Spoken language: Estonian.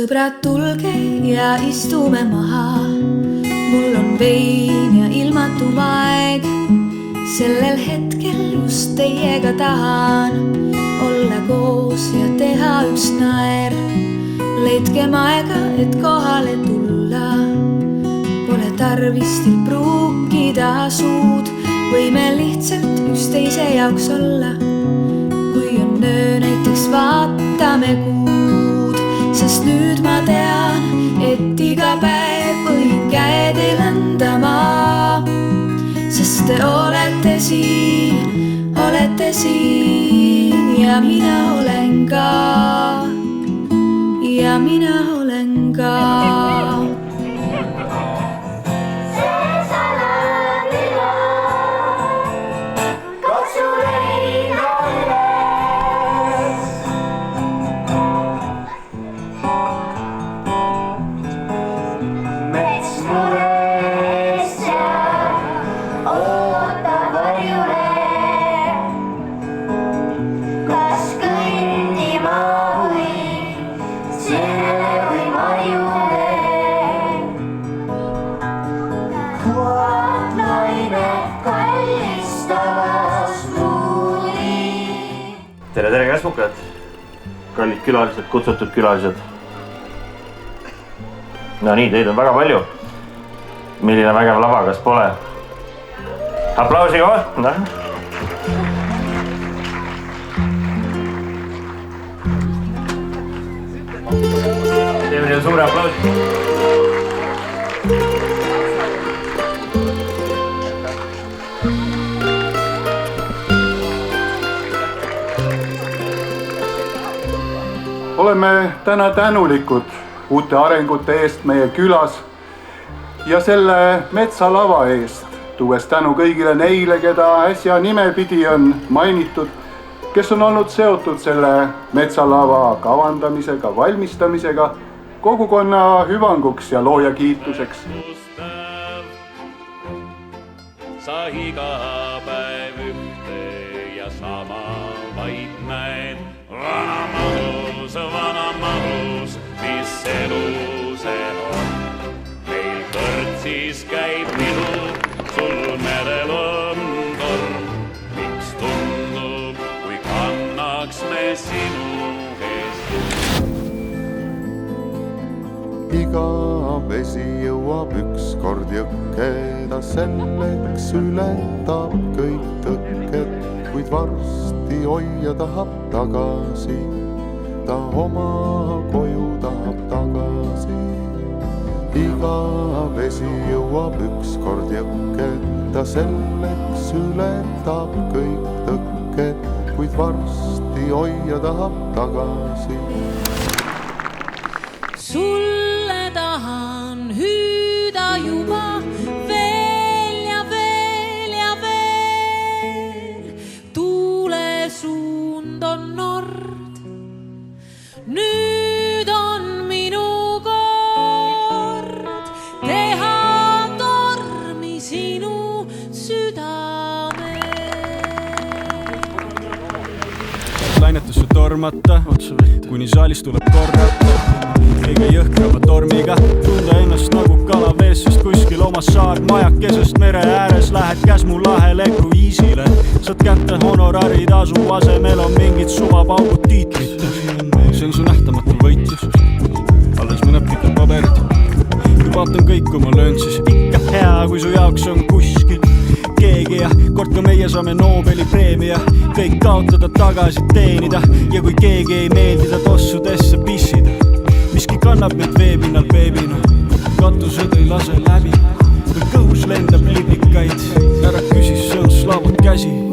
sõbrad, tulge ja istume maha. Mul on vein ja ilmatum aeg. Sellel hetkel just teiega tahan olla koos ja teha üks naer. Leidkem aega, et kohale tulla. Pole tarvis teil pruukida suud. Võime lihtsalt üksteise jaoks olla. Kui on öö, näiteks vaatame kuud. Sest nüüd ma tean, et iga päev võin käe teil andama. Sest te olete siin ja mina olen ka. Ja mina olen ka. Tere käsmukad, kallid külalised, kutsutud külalised. No nii, teid on väga palju. Milline vägev lava, kas pole? Aplausiga või? Teeme teile suure aplausi. Oleme täna tänulikud uute arengute eest meie külas ja selle metsalava eest, tuues tänu kõigile neile, keda äsja nimepidi on mainitud, kes on olnud seotud selle metsalava kavandamisega, valmistamisega, kogukonna hüvanguks ja looja kiituseks. Sa iga päev ühte ja sama vaid näed. Vana mahus, mis elu see on. Meil kõrtsis käib nilu, sul merel on torm. Miks tundub, kui kannaks me sinu eest? Iga vesi jõuab ükskord jõkke, ta selleks ületab kõik tõkked, kuid varsti hoia tahab tagasi. Ta oma koju tahab tagasi. Iga vesi jõuab ükskord jõkke, ta selleks ületab kõik tõkked, kuid varsti hoia tahab tagasi. Sulle tahan hüüda juba veel ja veel ja veel. Tuule suund on nord. Nüüd on minu kord teha tormi sinu südame. Lainetusse tormata, kuni saalis tuleb korrata. Kõige jõhkrama tormiga tunda ennast nagu kala vees, sest kuskil oma saar majakesest mere ääres lähed Käsmu lahele kruiisile. Saad kätte honorari tasu asemel on mingid suvapaugud tiitlit. See on su nähtamatu võitlus, alles mõned pikad paberid. Kui vaatan kõik, kui ma löön, siis ikka hea, kui su jaoks on kuskil keegi ja kord ka meie saame Nobeli preemia. Kõik kaotada, tagasi teenida ja kui keegi ei meeldida tossudesse pissida. Miski kannab meid veepinnal beebina, katused ei lase läbi. Kui kõhus lendab lipikaid, ära küsis, see on Slavot käsi.